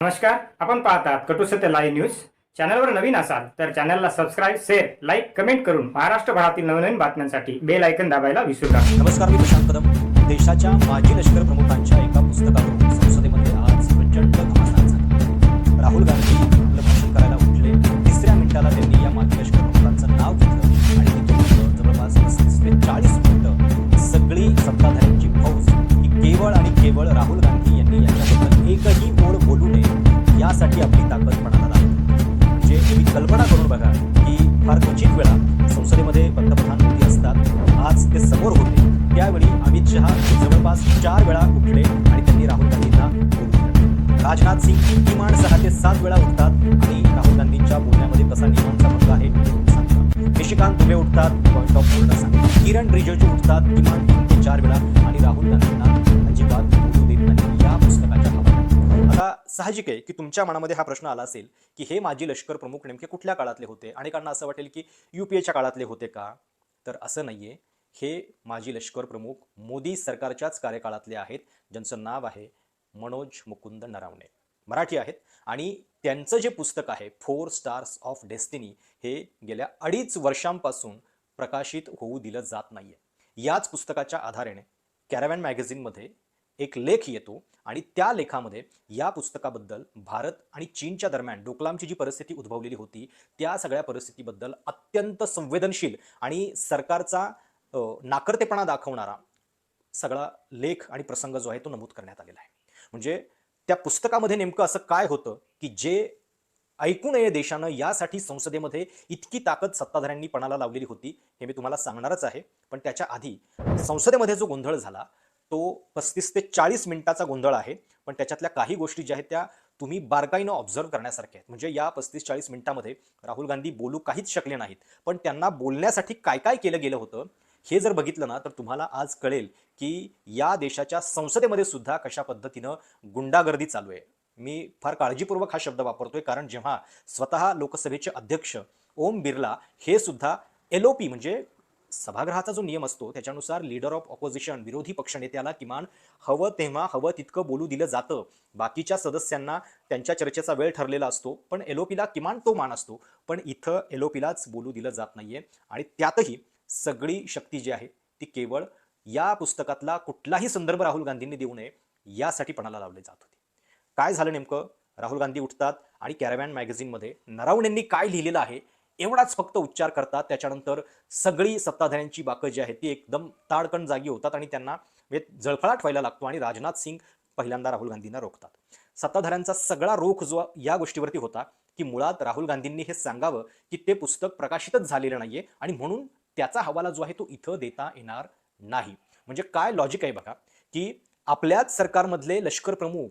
नमस्कार. आपण पाहतात कटू सत्य लाईव्ह न्यूज. चॅनलवर नवीन असाल तर चॅनलला सबस्क्राईब, शेअर, लाईक, कमेंट करून महाराष्ट्रभरातील नवनवीन बातम्यांसाठी बेल आयकन दाबायला विसरू नका. नमस्कार, मी प्रशांत कदम. देशाच्या माजी लष्कर प्रमुखांच्या एका पुस्तकावरून संसदेमध्ये आज प्रचंड घमासान झाली. राहुल गांधी आपलं भाषण करायला उठले. तिसऱ्या मिनिटाला त्यांनी या माजी लष्कर प्रमुखांचं नाव घेतलं आणि तिथून जवळपास 30 ते 40 मिनिटं सगळी सत्ताधाऱ्यांची फौज ही केवळ आणि केवळ राहुल गांधी यांनी यांच्याबद्दल एकही ओळ बोलू नये यासाठी आपली ताकद पणाला लावली. म्हणजे तुम्ही कल्पना करून बघा की फार क्वचित वेळा संसदेमध्ये पंतप्रधान मोदी असतात. आज ते समोर होते त्यावेळी अमित शहा जवळपास 4 वेळा उठले आणि त्यांनी राहुल गांधींना बोलवलं. राजनाथ सिंग किमान 6 ते 7 वेळा उठतात आणि राहुल गांधींच्या बोलण्यामध्ये कसा नियमांचा भंग आहे ते सांगतात. निशिकांत दुबे उठतात, पॉइंट ऑफ ऑर्डर सांगतात. किरण रिजिजू उठतात किमान 3 ते 4 वेळा आणि राहुल गांधींना अजिबात बोलू देत नाही या पुस्तकाच्या हवाल्याने. आता साहजिक आहे की तुमच्या मनामध्ये हा प्रश्न आला असेल की हे माजी लष्कर प्रमुख नेमके कुठल्या काळातले होते. अनेकांना असं वाटेल की UPAच्या काळातले होते का, तर असं नाहीये. हे माजी लष्कर प्रमुख मोदी सरकारच्याच कार्यकाळातले आहेत, ज्यांचं नाव आहे मनोज मुकुंद नरावणे. मराठी आहेत आणि त्यांचं जे पुस्तक आहे 4 स्टार्स ऑफ डेस्टिनी हे गेल्या 2.5 वर्षांपासून प्रकाशित होऊ दिलं जात नाहीये. याच पुस्तकाच्या आधाराने कॅराव्हॅन मॅगझिनमध्ये एक लेख येतो आणि त्या लेखामध्ये या पुस्तकाबद्दल भारत आणि चीनच्या दरम्यान डोकलामची जी परिस्थिती उद्भवलेली होती त्या सगळ्या परिस्थितीबद्दल अत्यंत संवेदनशील आणि सरकारचा नाकर्तेपणा दाखवणारा सगळा लेख आणि प्रसंग जो आहे तो नमूद करण्यात आलेला आहे. म्हणजे त्या पुस्तकामध्ये नेमकं असं काय होतं की जे ऐकू नये देशानं, यासाठी संसदेमध्ये इतकी ताकद सत्ताधाऱ्यांनी पणाला लावलेली होती, हे मी तुम्हाला सांगणारच आहे. पण त्याच्या आधी संसदेमध्ये जो गोंधळ झाला तो 35 ते 40 मिनिटाचा गोंधळ आहे. पण त्याच्यातल्या काही गोष्टी ज्या आहेत त्या तुम्ही बारकाईनं ऑब्झर्व्ह करण्यासारख्या आहेत. म्हणजे या 35-40 मिनिटामध्ये राहुल गांधी बोलू काहीच शकले नाहीत, पण त्यांना बोलण्यासाठी काय काय केलं गेलं होतं हे जर बघितलं ना तर तुम्हाला आज कळेल की या देशाच्या संसदेमध्ये सुद्धा कशा पद्धतीनं गुंडागर्दी चालू आहे. मी फार काळजीपूर्वक हा शब्द वापरतोय कारण जेव्हा स्वतः लोकसभेचे अध्यक्ष ओम बिर्ला हे सुद्धा LOP म्हणजे सभागृहाचा जो नियम असतो त्याच्यानुसार लीडर ऑफ ऑपोजिशन, विरोधी पक्षनेत्याला किमान हवं तेव्हा हवं तितकं बोलू दिलं जातं. बाकीच्या सदस्यांना त्यांच्या चर्चेचा वेळ ठरलेला असतो, पण LOPला किमान तो मान असतो. पण इथं LOPलाच बोलू दिलं जात नाहीये आणि त्यातही सगळी शक्ती जी आहे ती केवळ या पुस्तकातला कुठलाही संदर्भ राहुल गांधींनी देऊ नये यासाठी पणाला लावले जात होते. काय झालं नेमकं? राहुल गांधी उठतात आणि कॅराव्हॅन मॅगझिनमध्ये नरावणेंनी काय लिहिलेलं आहे एवढाच फक्त उच्चार करतात. त्याच्यानंतर सगळी सत्ताधाऱ्यांची बाकं जी आहे ती एकदम ताडकन जागी होतात आणि त्यांना जळफळाट व्हायला लागतो आणि राजनाथ सिंग पहिल्यांदा राहुल गांधींना रोखतात. सत्ताधाऱ्यांचा सगळा रोख जो या गोष्टीवरती होता की मुळात राहुल गांधींनी हे सांगावं की ते पुस्तक प्रकाशितच झालेलं नाहीये आणि म्हणून त्याचा हवाला जो आहे तो इथं देता येणार नाही. म्हणजे काय लॉजिक आहे बघा की आपल्याच सरकारमधले लष्कर प्रमुख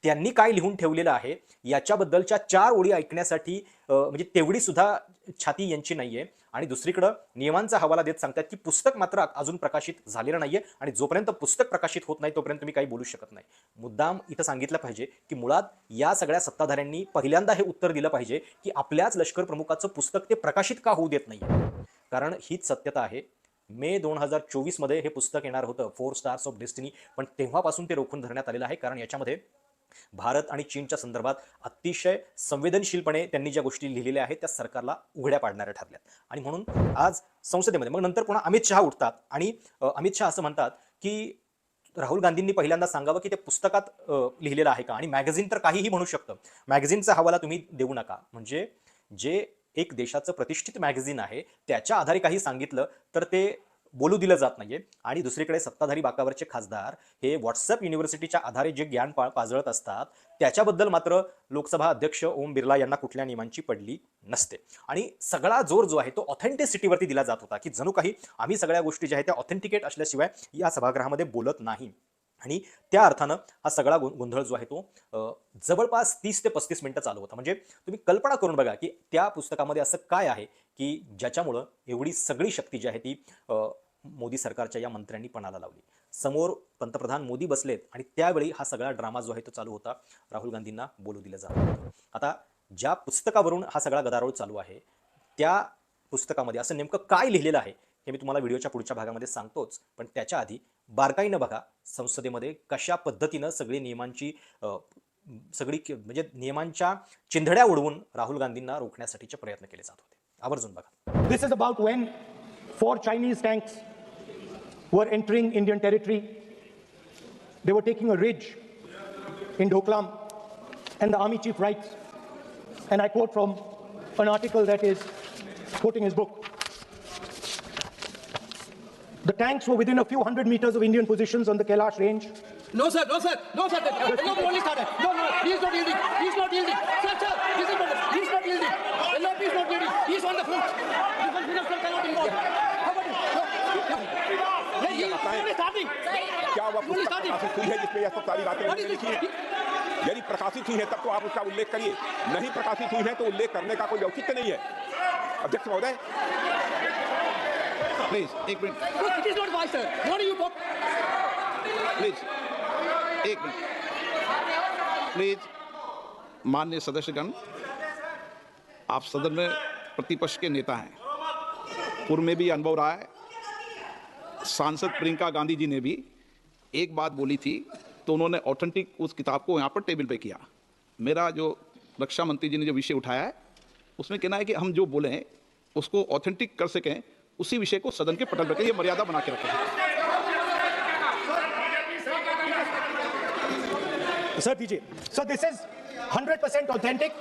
त्यांनी काय लिहून ठेवलेलं आहे याच्याबद्दलच्या 4 ओळी ऐकण्यासाठी म्हणजे तेवढी सुद्धा छाती यांची नाहीये. आणि दुसरीकडं नियमांचा हवाला देत सांगतात की पुस्तक मात्र अजून प्रकाशित झालेलं नाहीये आणि जोपर्यंत पुस्तक प्रकाशित होत नाही तोपर्यंत तुम्ही काही बोलू शकत नाही. मुद्दाम इथं सांगितलं पाहिजे की मुळात या सगळ्या सत्ताधाऱ्यांनी पहिल्यांदा हे उत्तर दिलं पाहिजे की आपल्याच लष्कर प्रमुखाचं पुस्तक ते प्रकाशित का होऊ देत नाही. कारण हीच सत्यता आहे. मे 2024 मध्ये हे पुस्तक येणार होतं 4 स्टार्स ऑफ डेस्टिनी, पण तेव्हापासून ते रोखून धरण्यात आलेलं आहे कारण याच्यामध्ये भारत आणि चीनच्या संदर्भात अतिशय संवेदनशीलपणे त्यांनी ज्या गोष्टी लिहिलेल्या आहेत त्या सरकारला उघड्या पाडणाऱ्या ठरल्यात. आणि म्हणून आज संसदेमध्ये मग नंतर पुन्हा अमित शहा उठतात आणि अमित शहा असं म्हणतात की राहुल गांधींनी पहिल्यांदा सांगावं की ते पुस्तकात लिहिलेलं आहे का. आणि मॅगझिन तर काहीही म्हणू शकतं, मॅगझिनचा हवाला तुम्ही देऊ नका. म्हणजे जे एक देशाचं प्रतिष्ठित मॅगझिन आहे त्याच्या आधारे काही सांगितलं तर ते बोलू दिलं जात नाहीये. आणि दुसरीकडे सत्ताधारी बाकावरचे खासदार हे व्हॉट्सअप युनिव्हर्सिटीच्या आधारे जे ज्ञान पाजळत असतात त्याच्याबद्दल मात्र लोकसभा अध्यक्ष ओम बिर्ला यांना कुठल्या नियमांची पडली नसते. आणि सगळा जोर जो आहे तो ऑथेंटिसिटीवरती दिला जात होता की जणू काही आम्ही सगळ्या गोष्टी ज्या आहेत त्या ऑथेंटिकेट असल्याशिवाय या सभागृहामध्ये बोलत नाही. आणि त्या अर्थानं हा सगळा गोंधळ जो आहे तो जवळपास 30 ते 35 मिनिटं चालू होता. म्हणजे तुम्ही कल्पना करून बघा की त्या पुस्तकामध्ये असं काय आहे की ज्याच्यामुळं एवढी सगळी शक्ती जी आहे ती मोदी सरकारच्या या मंत्र्यांनी पणाला लावली. समोर पंतप्रधान मोदी बसलेत आणि त्यावेळी हा सगळा ड्रामा जो आहे तो चालू होता. राहुल गांधींना बोलू दिलं जात होतं. आता ज्या पुस्तकावरून हा सगळा गदारोळ चालू आहे त्या पुस्तकामध्ये असं नेमकं काय लिहिलेलं आहे हे मी तुम्हाला व्हिडिओच्या पुढच्या भागामध्ये सांगतोच. पण त्याच्या आधी बारकाईनं बघा संसदेमध्ये कशा पद्धतीनं सगळी नियमांची म्हणजे नियमांच्या चिंधड्या उडवून राहुल गांधींना रोखण्यासाठीचे प्रयत्न केले जात होते. आवर्जून बघा. This is about when 4 Chinese tanks were entering Indian territory. They were taking a ridge in Doklam, and the army chief writes, and I quote from an article that is quoting his book. The tanks were within a few hundred meters of Indian positions on the Kailash range. No, sir, no, sir, no, sir. No, only started. No, he is not yielding. He is not yielding. Sir, this is not. He is not yielding. LRP is not yielding. He is on the front. Defense minister cannot involve. How about it? No. He is only starting. क्या वह Only पुस्तक starting. प्रकाशित हुई है जिसमें यह सब सारी बातें What उन्होंने is लिखी हैं? यदि प्रकाशित हुई है तब तो आप उसका उल्लेख करिए, नहीं प्रकाशित हुई है तो उल्लेख करने का कोई औचित्य नहीं है. अध्यक्ष महोदय, प्लीज एक minute, Look, it is not wise, sir. What do you talk? Please एक मिनट, प्लीज. माननीय सदस्यगण, आप सदन में प्रतिपक्ष के नेता हैं. पूर्व में भी अनुभव रहा है. सांसद प्रियंका गांधी जी ने भी एक बात बोली थी तो उन्होंने ऑथेंटिक उस किताब को यहाँ पर टेबल पे किया. मेरा जो रक्षा मंत्री जी ने जो विषय उठाया है उसमें कहना है कि हम जो बोले हैं उसको ऑथेंटिक कर सकें, उसी विषय को सदन के पटल रखें, ये मर्यादा बना के रखें. Sir, दीजिए. So this is 100% authentic.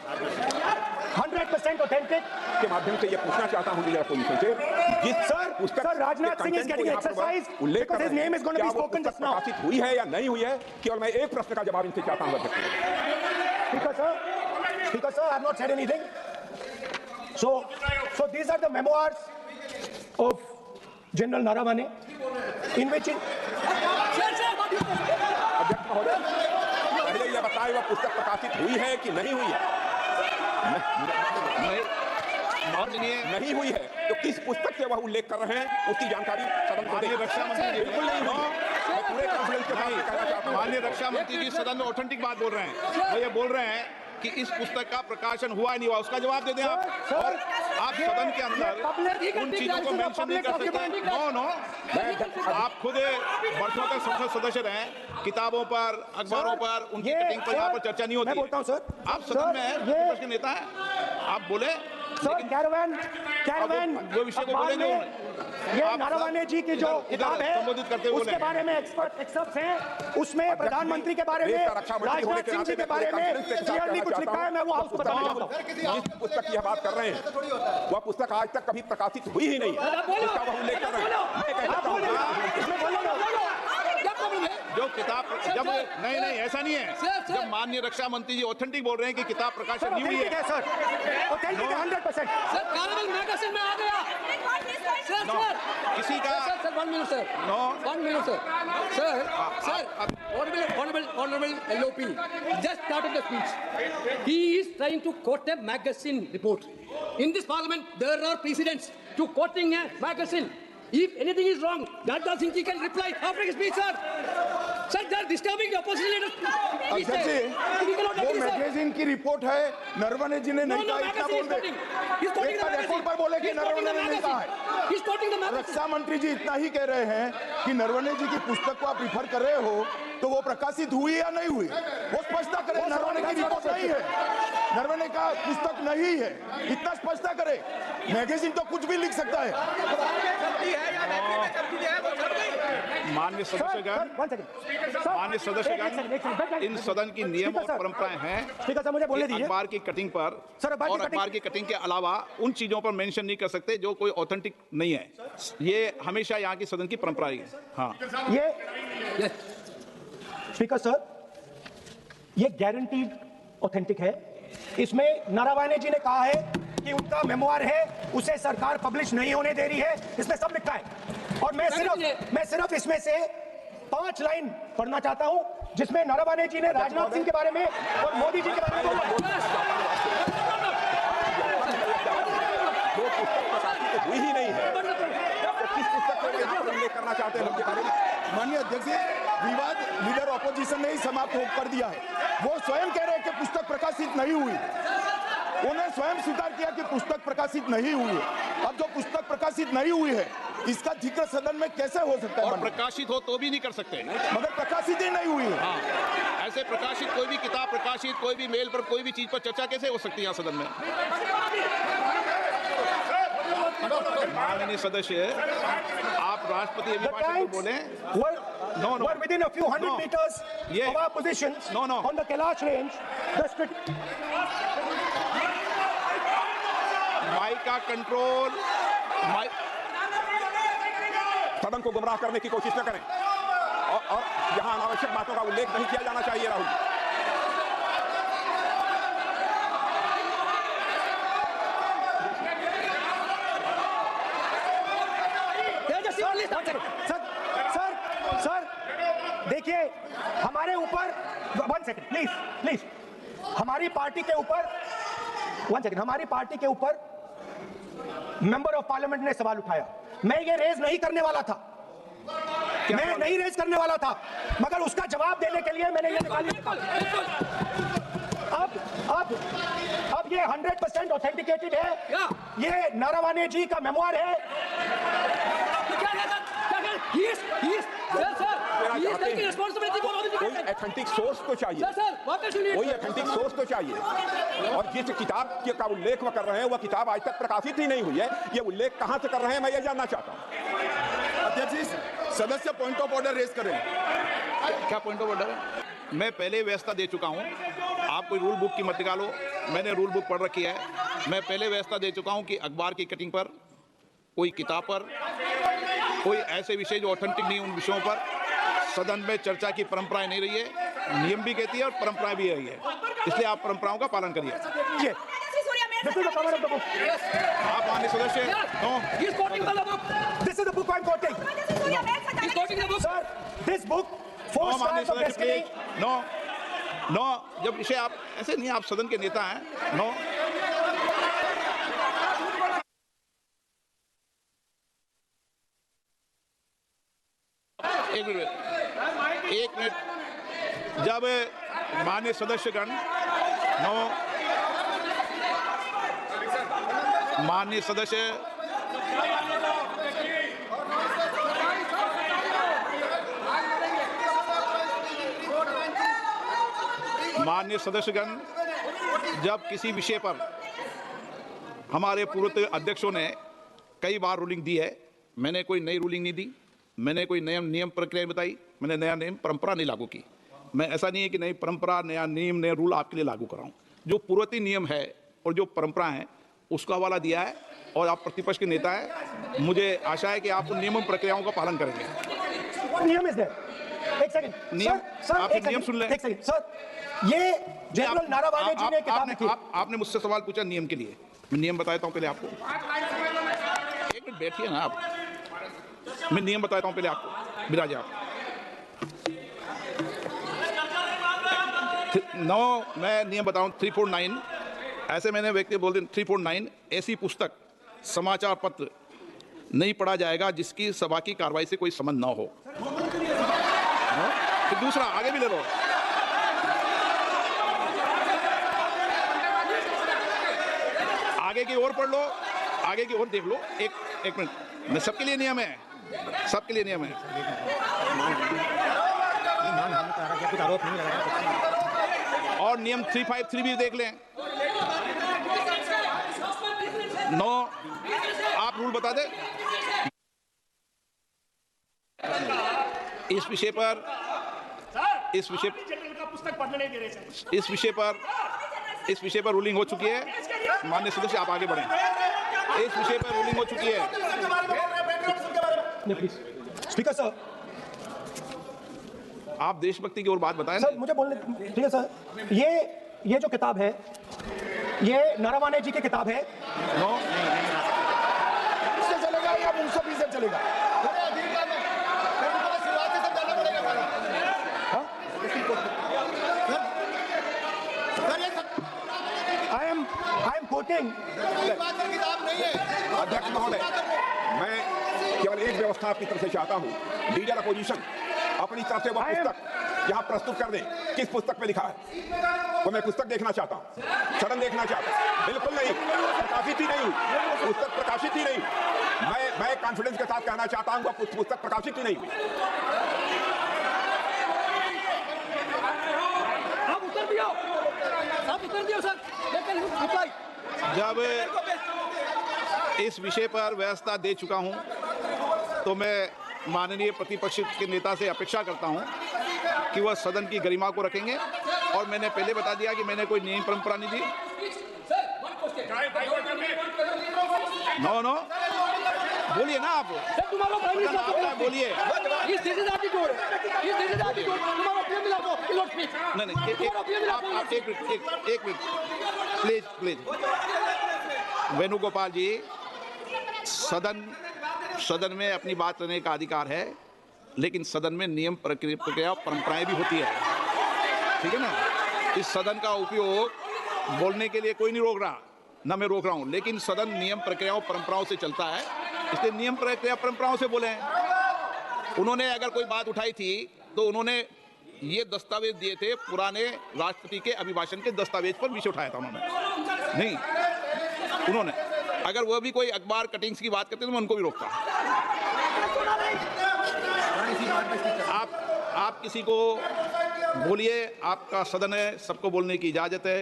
100% authentic. के माध्यम से यह पूछना चाहता हूं लीडर अपोजिशन से, जिस पुस्तक Sir, Rajnath के Singh is कंटेंट getting को यहाँ पर exercised उल्लेख because कर his रहे हैं, name is going to be क्या वो spoken पुस्तक just now. प्रकाशित हुई है या नहीं हुई है? केवल मैं एक प्रश्न का जवाब इनसे चाहता हूं अध्यक्ष. Because sir, I have not said anything. So these are the memoirs of General Naravane, in which अध्यक्ष महोदय, पहले यह बताएं वह पुस्तक प्रकाशित हुई है कि नहीं हुई है? नहीं हुई है तो किस पुस्तक से वह उल्लेख कर रहे हैं उसकी जानकारी सदन को दें. रक्षा मंत्री जी, बिल्कुल नहीं हुई. मैं पूरे कॉन्फ्रेंस के साथ कहना चाहता हूं. माननीय रक्षा मंत्री जी सदन में ऑथेंटिक बात बोल रहे हैं. वो ये बोल रहे हैं कि इस पुस्तक का प्रकाशन हुआ नहीं हुआ, उसका जवाब दे दें आप. और आप सदन के अंदर उन चीजों को मेंशन नहीं कर सकते. नो, आप खुद वर्षों तक संसद सदस्य रहे, किताबों पर, अखबारों पर, उनकी कटिंग पर यहाँ पर चर्चा नहीं होती. मैं बोलता हूं सर, आप सदन में हैं, विपक्ष के नेता हैं, आप बोले. सर कैरावैन जो विषय को बोलेंगे ये नारावाने जी की जो किताब है संबोधित करते हुए उसके बारे में एक्सपर्ट्स हैं, उसमें प्रधानमंत्री के बारे में, राजनाथ सिंह जी के बारे में क्लियरली कुछ लिखा है. मैं वो हाउस को बताना चाहता हूं. जिस पुस्तक की यह बात कर रहे हैं वह पुस्तक आज तक कभी प्रकाशित हुई ही नहीं है, इसका वह उल्लेख कर रहे हैं. मैं कहता हूं जो किताब जब नहीं ऐसा नहीं है. जब माननीय रक्षा मंत्री जी ऑथेंटिक बोल रहे हैं कि किताब प्रकाशित नहीं हुई है. Sir authentic 100%. Sir, carnival magazine में आ गया. सर, किसी का sir, 1 minute, sir. No. 1 minute, sir. Sir, honorable LOP just started the speech. He is trying to quote a magazine report. In this parliament, there are precedents to quoting a magazine. If anything is wrong, that does think he can reply after his speech, sir. Sir, they are disturbing the opposition leaders. He अध्यक्ष said, we cannot जी, वो agree, sir. Magazine की report है. नरवणे जी ने नहीं कहा, इतना बोल दे. He's quoting the magazine. Report पर बोले कि He's quoting नरवणे the ने नहीं कहा है. magazine. He's quoting the magazine. रक्षा मंत्री जी इतना ही कह रहे हैं कि नरवणे जी की पुस्तक को आप रिफर कर रहे हो तो वो प्रकाशित हुई या नहीं हुई, वो स्पष्टता करें. नरवणे की रिपोर्ट नहीं है, नरवणे का पुस्तक नहीं है, इतना स्पष्टता करे. मैगजीन तो कुछ भी लिख सकता है. माननीय सदस्यगण, माननीय सदस्यगण, इन सदन की नियम और परंपराएं हैं. स्पीकर साहब मुझे बोलने दीजिए. अखबार की कटिंग पर सर, अखबार की और कटिंग- अखबार की कटिंग के अलावा उन चीजों पर मेंशन नहीं कर सकते जो कोई ऑथेंटिक नहीं है. ये हमेशा यहाँ की सदन की परंपरा है. हाँ, ये स्पीकर सर, ये गारंटीड ऑथेंटिक है. इसमें नारावाने जी ने कहा है कि उनका मेमोयर है, उसे सरकार पब्लिश नहीं होने दे रही है, इसमें सब लिखा है. और मैं सिर्फ इसमें से 5 लाइन पढ़ना चाहता हूं जिसमें नारावाने जी ने राजनाथ सिंह के बारे में और मोदी जी के बारे में बोला है. जो पुस्तक प्रकाशित हुई ही नहीं है तो किस पुस्तक को यहाँ पर उल्लेख करना चाहते हैं? माननीय अध्यक्ष जी, विवाद लीडर ऑपोजिशन ने ही समाप्त कर दिया है. वो स्वयं कह रहे हैं कि पुस्तक प्रकाशित नहीं हुई. उन्हें स्वयं स्वीकार किया कि पुस्तक प्रकाशित नहीं हुई है. अब जो पुस्तक प्रकाशित नहीं हुई है इसका जिक्र सदन में कैसे हो सकता है? और प्रकाशित हो तो भी नहीं कर सकते. मगर प्रकाशित ही नहीं हुई है. हाँ, ऐसे ऐसे प्रकाशित कोई भी किताब प्रकाशित, कोई भी मेल पर, कोई भी चीज पर चर्चा कैसे हो सकती है यहाँ सदन में? माननीय सदस्य, आप राष्ट्रपति The tanks बोले were within a few hundred No. meters Yeah. of our positions No. on the Kailash range. Mic का कंट्रोल, सदन को गुमराह करने की कोशिश न करें और यहाँ अनावश्यक बातों का उल्लेख नहीं किया जाना चाहिए। राहुल, सर देखिए, हमारे ऊपर 1 सेकंड प्लीज, हमारी पार्टी के ऊपर 1 सेकंड, हमारी पार्टी के ऊपर मेंबर ऑफ पार्लियामेंट ने सवाल उठाया। मैं ये रेज नहीं करने वाला था, मैं नहीं रेज करने वाला था, मगर उसका जवाब देने के लिए मैंने ये निकाली। अब ये 100% ऑथेंटिकेटेड है, ये नारावाने जी का मेमोयर है। कोई ऑथेंटिक सोर्स तो चाहिए, कोई ऑथेंटिक सोर्स तो चाहिए। और जिस किताब का उल्लेख वो कर रहे हैं, वह किताब आज तक प्रकाशित ही नहीं हुई है। ये उल्लेख कहां से कर रहे हैं, मैं ये जानना चाहता हूं। अध्यक्ष जी, सदस्य पॉइंट ऑफ ऑर्डर रेज करें। क्या पॉइंट ऑफ ऑर्डर है? मैं पहले व्यवस्था दे चुका हूं, आप कोई रूल बुक की मत निकालो, मैंने रूल बुक पढ़ रखी है। मैं पहले व्यवस्था दे चुका हूं कि अखबार की कटिंग पर, कोई किताब पर, कोई ऐसे विषय जो ऑथेंटिक नहीं, उन विषयों पर सदन में चर्चा की परंपराएं नहीं रही है। नियम भी कहती है और परंपराएं भी रही है, इसलिए आप परंपराओं का पालन करिए। आप माननीय सदस्य, This is the book I'm quoting. Sir, this book, 4 stars of destiny. No, जब विषय आप ऐसे नहीं, आप सदन के नेता हैं। नो, एक मिनट, जब माननीय सदस्यगण, माननीय सदस्य, माननीय सदस्यगण, जब किसी विषय पर हमारे पूर्व अध्यक्षों ने कई बार रूलिंग दी है, मैंने कोई नई रूलिंग नहीं दी, मैंने कोई नियम प्रक्रिया बताई, मैंने नया नियम परंपरा नहीं लागू की। मैं ऐसा नहीं है कि नई परंपरा, नया नियम, नया रूल आपके लिए लागू कराऊं। जो पूर्ववर्ती नियम है और जो परंपरा है उसका हवाला दिया है, और आप प्रतिपक्ष के नेता हैं, मुझे आशा है कि आप उन नियमों प्रक्रियाओं का पालन करेंगे। नियम इज देयर। एक सेकंड, आप नियम सुन लें। एक सेकंड सर, ये जनरल नारावाने जी ने किताब लिखी। आपने मुझसे सवाल पूछा नियम के लिए, मैं नियम बताता हूं पहले आपको। एक मिनट बैठिए ना आप, मैं नियम बताता हूं पहले आपको। बिराजे आप। मैं नियम बताऊं 349, ऐसे मैंने व्यक्ति बोल दिया 349, ऐसी पुस्तक, समाचार पत्र नहीं पढ़ा जाएगा जिसकी सभा की कार्रवाई से कोई संबंध ना हो। फिर दूसरा आगे भी ले लो, आगे की ओर पढ़ लो, आगे की ओर देख लो। एक मिनट, मैं सबके लिए नियम है, सबके लिए नियम है। और नियम 353 भी देख लें। नो, आप रूल बता दे। इस विषय पर रूलिंग हो चुकी है। माननीय सदस्य, आप आगे बढ़ें। इस विषय पर रूलिंग हो चुकी है। स्पीकर सर, आप देशभक्ति की ओर बात बताएं। सर मुझे बोलने, ठीक है सर, ये जो किताब है, ये नारावाने जी की किताब है। नो, इससे चलेगा या 120 चलेगा? I am quoting. अध्यक्ष महोदय, मैं केवल एक व्यवस्था आपकी तरफ से चाहता हूं। लीडर अपोजिशन अपनी तरफ से वह पुस्तक यहाँ प्रस्तुत कर दें। किस पुस्तक में लिखा है वो मैं पुस्तक देखना चाहता हूँ, सदन देखना चाहता हूँ। बिल्कुल नहीं, प्रकाशित ही नहीं हुई पुस्तक, प्रकाशित ही नहीं। मैं कॉन्फिडेंस के साथ कहना चाहता हूँ वह पुस्तक प्रकाशित ही नहीं हुई। continue, sir. Let me reply. जब इस विषय पर व्यवस्था दे चुका हूं तो मैं माननीय प्रतिपक्ष के नेता से अपेक्षा करता हूं कि वह सदन की गरिमा को रखेंगे और मैंने पहले बता दिया कि मैंने कोई नियम परंपरा नहीं दी। Sir, one question. नो बोलिए ना आप। Sir, tomorrow Prime Minister आप बोलिए। This is attitude. This is attitude. Tomorrow PM will also will not speak. नहीं आप एक मिनट प्लीज वेणुगोपाल जी, सदन में अपनी बात करने का अधिकार है, लेकिन सदन में नियम प्रक्रिया परंपराएं भी होती है, ठीक है ना। इस सदन का उपयोग बोलने के लिए कोई नहीं रोक रहा, ना मैं रोक रहा हूं, लेकिन सदन नियम प्रक्रियाओं परंपराओं से चलता है, इसलिए नियम प्रक्रिया परंपराओं से बोले। उन्होंने अगर कोई बात उठाई थी तो उन्होंने ये दस्तावेज दिए थे, पुराने राष्ट्रपति के अभिभाषण के दस्तावेज पर विषय उठाया था उन्होंने, नहीं उन्होंने। अगर वह भी कोई अखबार कटिंग्स की बात करते तो मैं उनको भी रोकता। आप किसी को बोलिए, आपका सदन है, सबको बोलने की इजाजत है,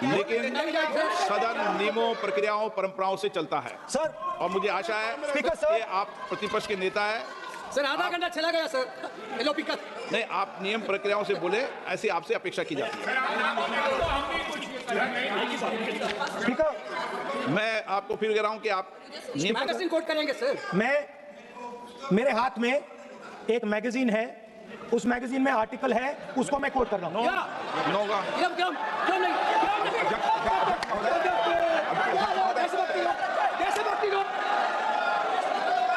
लेकिन सदन नियमों प्रक्रियाओं परंपराओं से चलता है सर। और मुझे आशा है स्पीकर सर, कि आप प्रतिपक्ष के नेता है। सर आधा घंटा चला गया सर, एलओपी का। नहीं, आप नियम प्रक्रियाओं से बोले, ऐसी आपसे अपेक्षा की जाती है। स्पीकर, मैं आपको फिर कह रहा हूं कि आप नियम मैगजीन कोट करेंगे सर। मेरे हाथ में एक मैगजीन है, उस मैगजीन में आर्टिकल है, उसको मैं कोट कर रहा हूं। नो होगा। क्यों नहीं?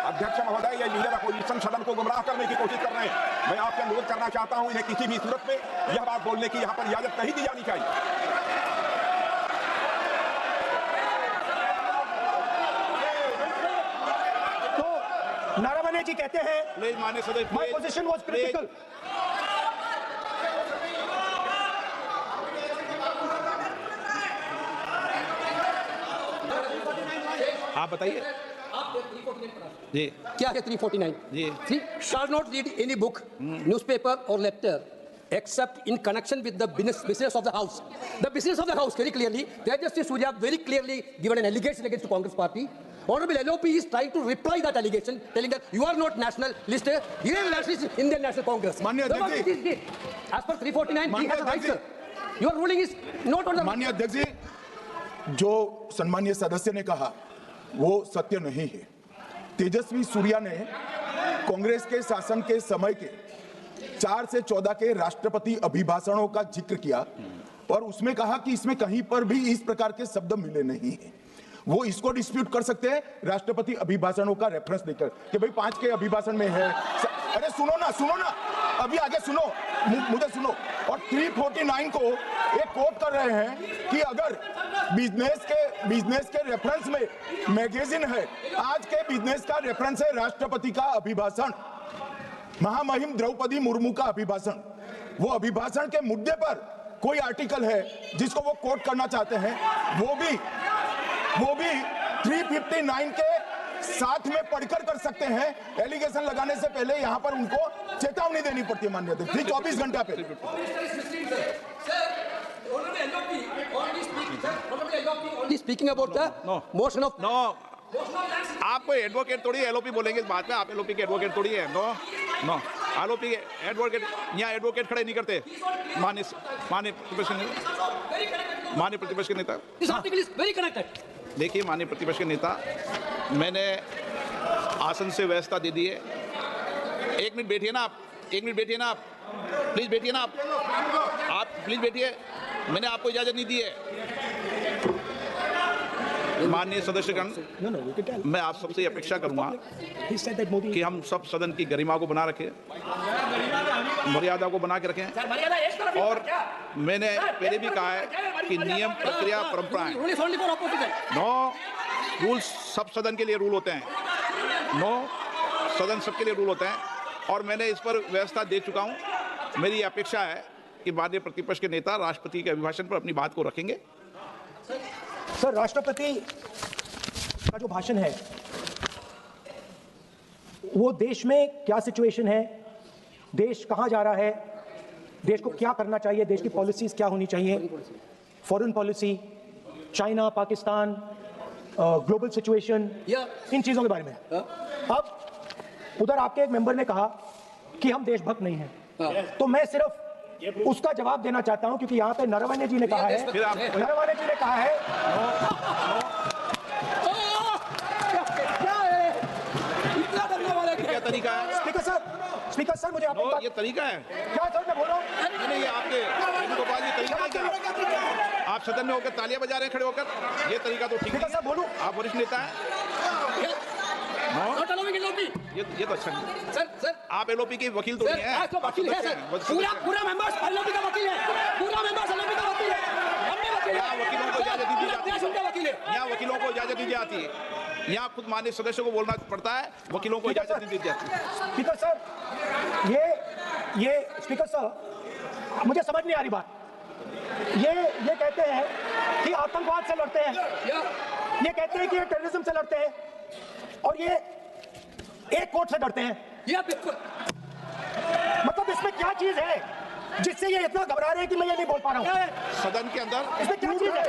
अध्यक्ष महोदय, ये लीडर अपोजिशन सदन को गुमराह करने की कोशिश कर रहे हैं। मैं आपसे अनुरोध करना चाहता हूं, इन्हें किसी भी सूरत में यह बात बोलने की यहां पर इजाजत नहीं दी जानी चाहिए। तो नारावने जी कहते हैं, प्लीज माननीय सदस्य, माय पोजीशन वाज क्रिटिकल। आप बताइए जी। क्या है 349? जी। Shall not read any book, newspaper or letter except in connection with the business of the house. The business of the house, very clearly, Tejasvi Surya very clearly given an allegation against the Congress party. Honorable LOP is trying to reply that allegation, telling that you are not national list, you are nationalist Indian National Congress. माननीय अध्यक्ष जी, as per 349, he has a right, sir. Your ruling is not on the. माननीय अध्यक्ष जी, जो सम्मानीय सदस्य ने कहा वो सत्य नहीं है। तेजस्वी सूर्या ने कांग्रेस के शासन के समय के 4 से 14 के राष्ट्रपति अभिभाषणों का जिक्र किया और उसमें कहा कि इसमें कहीं पर भी इस प्रकार के शब्द मिले नहीं हैं। वो इसको डिस्प्यूट कर सकते हैं राष्ट्रपति अभिभाषणों का रेफरेंस देकर कि भाई 5 के अभिभाषण में है। अरे सुनो ना, अभी आगे सुनो, मुझे सुनो। और 349 को एक कोट कर रहे हैं कि अगर बिजनेस के रेफरेंस में मैगजीन है, आज के बिजनेस का रेफरेंस है राष्ट्रपति का अभिभाषण, महामहिम द्रौपदी मुर्मू का अभिभाषण। वो अभिभाषण के मुद्दे पर कोई आर्टिकल है जिसको वो कोट करना चाहते हैं, वो भी 359 के साथ में पढ़कर कर सकते हैं। एलिगेशन लगाने से पहले यहां पर उनको चेतावनी देनी पड़ती है माननीय अध्यक्ष, 24 घंटा पे। Speaking about the motion of no, आप कोई एडवोकेट थोड़ी एलओपी बोलेंगे इस बात में। आप एलओपी के एडवोकेट थोड़ी है। नो एलओपी के एडवोकेट यहाँ एडवोकेट खड़े नहीं करते। माननीय प्रतिपक्ष के नेता, this article is very connected. देखिए माननीय प्रतिपक्ष के नेता, मैंने आसन से व्यवस्था दे दी है। एक मिनट बैठिए ना आप, प्लीज बैठिए ना आप प्लीज बैठिए। मैंने आपको इजाजत नहीं दी है। माननीय सदस्यगण, मैं आप सबसे अपेक्षा करूंगा कि हम सब सदन की गरिमा को बना रखें, मर्यादा को बना के रखें। और मैंने पहले भी कहा है कि नियम प्रक्रिया परंपराएं, नो रूल्स सब सदन के लिए रूल होते हैं, सदन सबके लिए रूल होते हैं। और मैंने इस पर व्यवस्था दे चुका हूं। मेरी अपेक्षा है कि माननीय प्रतिपक्ष के नेता राष्ट्रपति के अभिभाषण पर अपनी बात को रखेंगे। सर, राष्ट्रपति का जो भाषण है वो देश में क्या सिचुएशन है, देश कहां जा रहा है, देश को क्या करना चाहिए, देश की पॉलिसीज क्या होनी चाहिए, foreign policy, China, Pakistan, global situation, इन चीजों के बारे में। अब उधर आपके एक मेंबर ने कहा कि हम देशभक्त नहीं हैं, तो मैं सिर्फ उसका जवाब देना चाहता हूं, क्योंकि यहाँ पे नरवणे जी ने कहा है, नरवणे जी ने कहा है, क्या तरीका है? स्पीकर सर मुझे आपकी बात, ये तरीका है? क्या सर मैं बोल रहा हूँ? नहीं, आपके वेणुगोपाल जी तरीका है क्या? आप सदन में होकर तालियां बजा रहे हैं खड़े होकर, ये तरीका तो ठीक स्पीकर सर बोलूं? आप वरिष्ठ नेता हैं। Not allowing LOP. ये तो अच्छा नहीं। सर आप एलओपी के वकील तो नहीं है, आज तो वकील है सर, पूरा मेंबर्स LOP का वकील है, पूरा मेंबर्स LOP का वकील है, हम भी वकील यहाँ वकीलों को इजाजत दी जाती है, उनका वकील है, यहाँ वकीलों को इजाजत दी जाती है, यहाँ खुद माननीय सदस्य को बोलना पड़ता है, वकीलों को इजाजत नहीं दी जाती है। स्पीकर सर, ये स्पीकर सर, मुझे समझ नहीं आ रही बात। ये कहते हैं कि आतंकवाद से लड़ते हैं, ये कहते हैं कि टेररिज्म से लड़ते हैं, और ये एक कोर्ट से डरते हैं। बिल्कुल। मतलब इसमें क्या चीज है जिससे ये इतना घबरा रहे हैं कि मैं ये नहीं बोल पा रहा हूँ? सदन के अंदर इसमें क्या चीज है?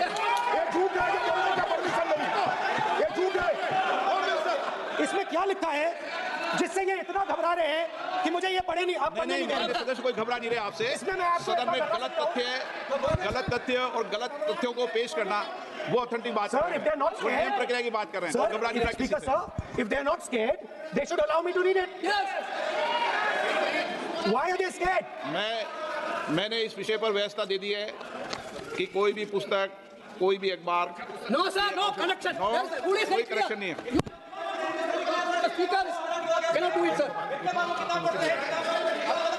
ये झूठ है, ये बोलने का परमिशन नहीं, ये झूठ है। इसमें क्या लिखा है जिससे ये इतना घबरा रहे हैं कि मुझे ये पढ़े नहीं? आप पढ़ने नहीं दे रहे। सदस्य कोई घबरा नहीं रहे आपसे। इसमें मैं आपको सदन में एक बात गलत तथ्य और गलत तथ्यों को पेश करना वो ऑथेंटिक बात Sir, if they're not वो नियम scared, प्रक्रिया की बात कर रहे हैं। Sir, घबरा नहीं रहा किसी Speaker से। sir, if they're not scared, they should allow me to read it. Why are they scared? मैंने इस विषय पर व्यवस्था दे दी है कि कोई भी पुस्तक, कोई भी अखबार, No sir, no connection. कोई कनेक्शन नहीं है। The speaker cannot do it, sir.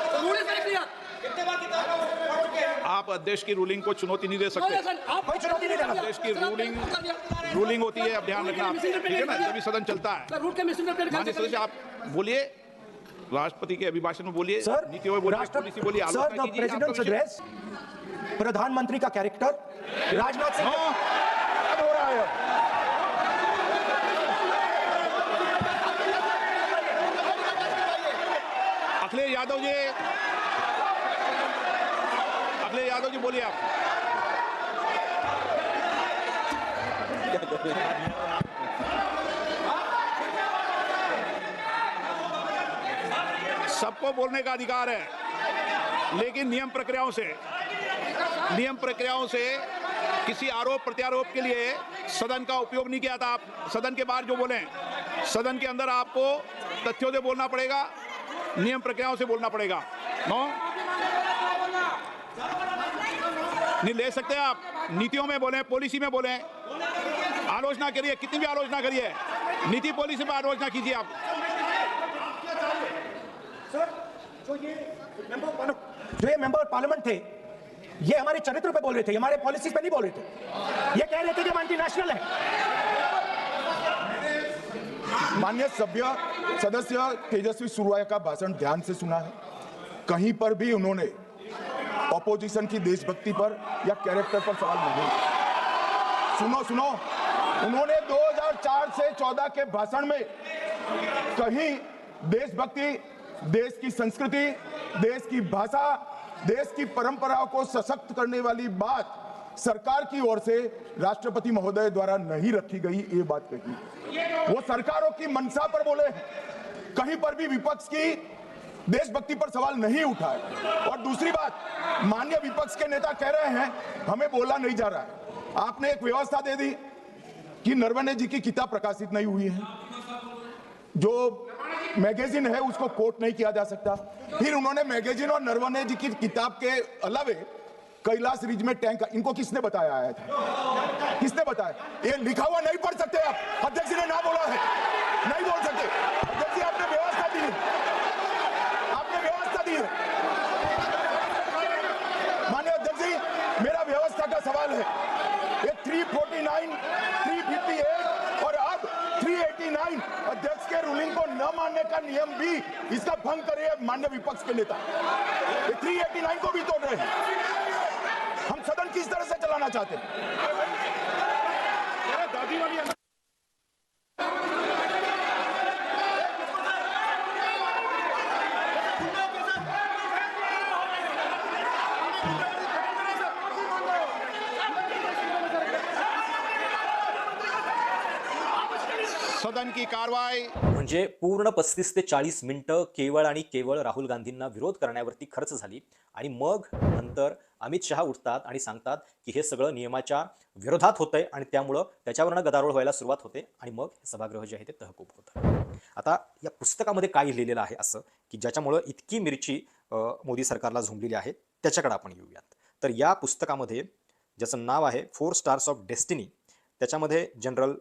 The rule is very clear. आप अध्यक्ष की रूलिंग को चुनौती नहीं दे सकते। कोई चुनौती नहीं देना। अध्यक्ष की रूलिंग होती है, अब ध्यान रखना, ठीक है ना, जब भी सदन चलता है। रूल के मिसइंटरप्रेट माननीय सदस्य आप बोलिए, राष्ट्रपति के अभिभाषण में बोलिए, सर, नीति में बोलिए, पॉलिसी बोलिए, सर, आलोचना द कीजिए, प्रेसिडेंट्स आपका विषय। एड्रेस, प्रधानमंत्री का कैरेक्टर, राजनाथ सिंह अब हो रहा है। अखिलेश यादव जी बोलिए आप। सबको बोलने का अधिकार है, लेकिन नियम प्रक्रियाओं से किसी आरोप प्रत्यारोप के लिए सदन का उपयोग नहीं किया था। आप सदन के बाहर जो बोलें, सदन के अंदर आपको तथ्यों से बोलना पड़ेगा, नियम प्रक्रियाओं से बोलना पड़ेगा। नो नहीं ले सकते आप, नीतियों में बोलें, पॉलिसी में बोलें, आलोचना करिए, कितनी भी आलोचना करिए, नीति पॉलिसी पर आलोचना कीजिए आप। सर, जो ये मेंबर पार्लियामेंट थे, ये हमारे चरित्र पे बोल रहे थे, हमारे पॉलिसीज पे नहीं बोल रहे थे। ये कह रहे थे कि हम एंटी नेशनल है। माननीय सदस्य तेजस्वी सूर्या का भाषण ध्यान से सुना है, कहीं पर भी उन्होंने ऑपोजिशन की देशभक्ति पर या कैरेक्टर पर सवाल नहीं। सुनो, उन्होंने 2004 से 14 के भाषण में कहीं देशभक्ति, देश की संस्कृति, देश की भाषा, देश की परंपराओं को सशक्त करने वाली बात सरकार की ओर से राष्ट्रपति महोदय द्वारा नहीं रखी गई, ये बात कही। वो सरकारों की मंशा पर बोले, कहीं पर भी विपक्ष की देशभक्ति पर सवाल नहीं उठाए। और दूसरी बात, माननीय विपक्ष के नेता कह रहे हैं हमें बोला नहीं जा रहा है। आपने एक व्यवस्था दे दी कि नरवणे जी की किताब प्रकाशित नहीं हुई है, जो मैगजीन है उसको कोट नहीं किया जा सकता। फिर उन्होंने मैगजीन और नरवणे जी की किताब के अलावे कैलाश रिज में टैंक, इनको किसने बताया आया था? किसने बताया? ये लिखा हुआ नहीं पढ़ सकते आप, अध्यक्ष जी ने ना बोला है, नहीं बोल सकते। अध्यक्ष जी आपने व्यवस्था दी है, माननीय अध्यक्ष जी, मेरा व्यवस्था का सवाल है। ये 349, 358 और अब 389 अध्यक्ष के रूलिंग को न मानने का नियम भी इसका भंग करे माननीय विपक्ष के नेता। ये 389 को भी तोड़ रहे हैं। हम सदन किस तरह से चलाना चाहते हैं? सदन की कार्रवाई म्हणजे पूर्ण 35 ते 40 मिनिटं केवळ आणि केवळ राहुल गांधींना विरोध करण्यावरती खर्च झाली आणि मग नंतर अमित शहा उठतात आणि सांगतात की हे सगळं नियमाच्या विरोधात होतंय आणि त्यामुळं त्याच्यावरनं गदारोळ व्हायला सुरुवात होते आणि मग हे सभागृह जे आहे ते तहकूब होतं. आता या पुस्तकामध्ये काय लिहिलेलं आहे असं की ज्याच्यामुळं इतकी मिरची मोदी सरकारला झोंबलेली आहे त्याच्याकडे आपण येऊयात. तर या पुस्तकामध्ये ज्याचं नाव आहे 4 स्टार्स ऑफ डेस्टिनी, त्याच्यामध्ये जनरल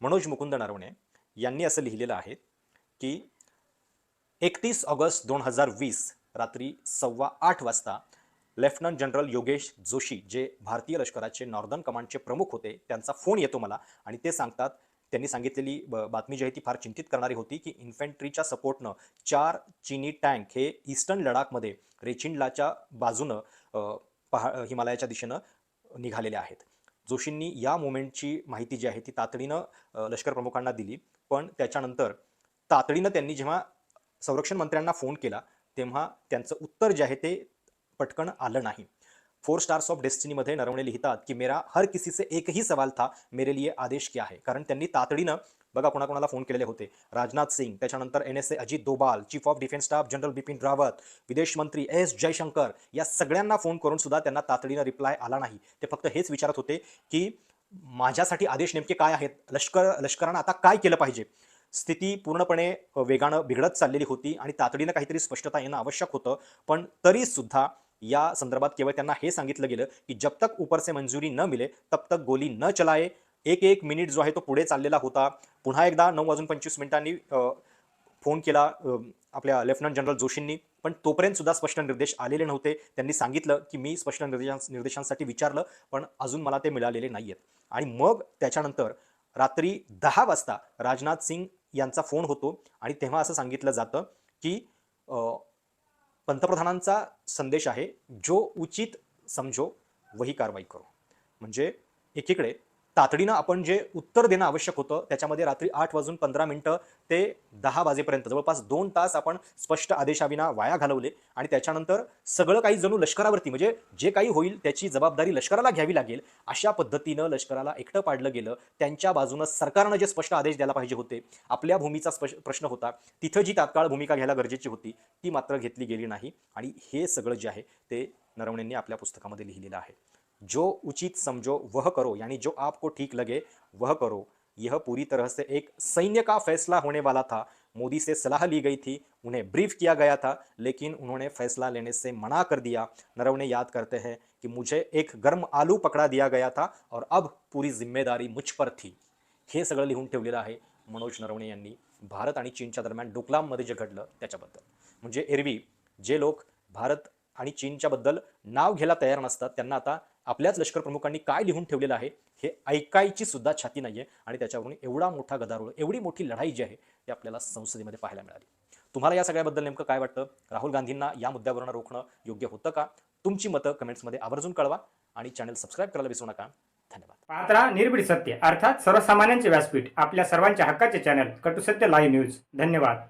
मनोज मुकुंद नरवणे यांनी असं लिहिलेलं आहे की 31 ऑगस्ट 2020 रात्री 8:15 वाजता लेफ्टनंट जनरल योगेश जोशी, जे भारतीय लष्कराचे नॉर्दर्न कमांडचे प्रमुख होते, त्यांचा फोन येतो मला आणि ते सांगतात, त्यांनी सांगितलेली बातमी जी आहे ती फार चिंतित करणारी होती की इन्फंट्रीच्या सपोर्टनं 4 चीनी टँक हे ईस्टर्न लडाखमध्ये रेचिंडलाच्या बाजूनं हिमालयाच्या दिशेनं निघालेले आहेत. जोशींनी या मुवमेंटची माहिती जी आहे ती तातडीनं लष्कर प्रमुखांना दिली, पण त्याच्यानंतर तातडीनं त्यांनी जेव्हा संरक्षण मंत्र्यांना फोन केला तेव्हा त्यांचं उत्तर जे आहे ते पटकन आलं नाही. 4 स्टार्स ऑफ डेस्टिनीमध्ये नरवणे लिहितात की मेरा हर किसी से एक ही सवाल था, मेरे लिए आदेश क्या है. कारण त्यांनी तातडीनं बघा कोणाकोणाला फोन केलेले होते. राजनाथ सिंग, त्याच्यानंतर NSA Ajit Doval, chief of defence staff general Bipin Rawat, विदेश मंत्री S जयशंकर, या सगळ्यांना फोन करून सुद्धा त्यांना तातडीनं रिप्लाय आला नाही. ते फक्त हेच विचारत होते की माझ्यासाठी आदेश नेमके काय आहेत, लष्करानं आता काय केलं पाहिजे. स्थिती पूर्णपणे वेगानं बिघडत चाललेली होती आणि तातडीनं काहीतरी स्पष्टता येणं आवश्यक होतं. पण तरी सुद्धा या संदर्भात केवळ त्यांना हे सांगितलं गेलं की जब तक ऊपर से मंजुरी न मिले तब तक गोली न चलाए. एक मिनिट जो आहे तो पुढे चाललेला होता. पुन्हा एकदा 9:25 फोन केला आपल्या लेफ्टनंट जनरल जोशींनी, पण तोपर्यंत सुद्धा स्पष्ट निर्देश आलेले नव्हते. त्यांनी सांगितलं की मी स्पष्ट निर्देशांसाठी विचारलं पण अजून मला ते मिळालेले नाहीयेत. आणि मग त्याच्यानंतर रात्री 10 वाजता राजनाथ सिंग यांचा फोन होतो आणि तेव्हा असं सांगितलं जातं की पंतप्रधानांचा संदेश आहे, जो उचित समजो वही कारवाई करो. म्हणजे एकीकडे तातडीनं आपण जे उत्तर देणं आवश्यक होतं त्याच्यामध्ये रात्री 8:15 ते 10 वाजेपर्यंत जवळपास 2 तास आपण स्पष्ट आदेशाविना वाया घालवले आणि त्याच्यानंतर सगळं काही जणू लष्करावरती, म्हणजे जे काही होईल त्याची जबाबदारी लष्कराला घ्यावी लागेल अशा पद्धतीनं लष्कराला एकटं पाडलं गेलं. त्यांच्या बाजूनं सरकारनं जे स्पष्ट आदेश द्यायला पाहिजे होते, आपल्या भूमीचा प्रश्न होता, तिथं जी तात्काळ भूमिका घ्यायला गरजेची होती ती मात्र घेतली गेली नाही. आणि हे सगळं जे आहे ते नरवणेंनी आपल्या पुस्तकामध्ये लिहिलेलं आहे. जो उचित समझो वह करो, यानी जो आपको ठीक लगे वह करो. यह पूरी तरह से एक सैन्य का फैसला होने वाला था. मोदी से सलाह ली गई थी, उन्हें ब्रीफ किया गया था, लेकिन उन्होंने फैसला लेने से मना कर दिया. नरवणे याद करते हैं कि मुझे एक गर्म आलू पकड़ा दिया गया था और अब पूरी जिम्मेदारी मुझ पर थी. हे सगळं लिहून ठेवलेलं आहे मनोज नरवणे यांनी भारत आणि चीनच्या दरम्यान डोकलाममध्ये जे घडलं त्याच्याबद्दल. म्हणजे एरवी जे लोक भारत आणि चीनच्या बद्दल नाव घ्यायला तयार नसतात त्यांना आता आपल्याच लष्कर प्रमुखांनी काय लिहून ठेवलेलं आहे हे ऐकायची सुद्धा छाती नाहीये आणि त्याच्यावरून एवढा मोठा गदारोळ, एवढी मोठी लढाई जी आहे ती आपल्याला संसदेमध्ये पाहायला मिळाली. तुम्हाला या सगळ्याबद्दल नेमकं काय वाटतं? राहुल गांधींना या मुद्द्यावरून रोखणं योग्य होतं का? तुमची मतं कमेंट्समध्ये आवर्जून कळवा आणि चॅनल सबस्क्राईब करायला विसरू नका. धन्यवाद. पाहत राहा निर्भीड सत्य, अर्थात सर्वसामान्यांचे व्यासपीठ, आपल्या सर्वांच्या हक्काचे चॅनल कटुसत्य लाईव्ह न्यूज. धन्यवाद.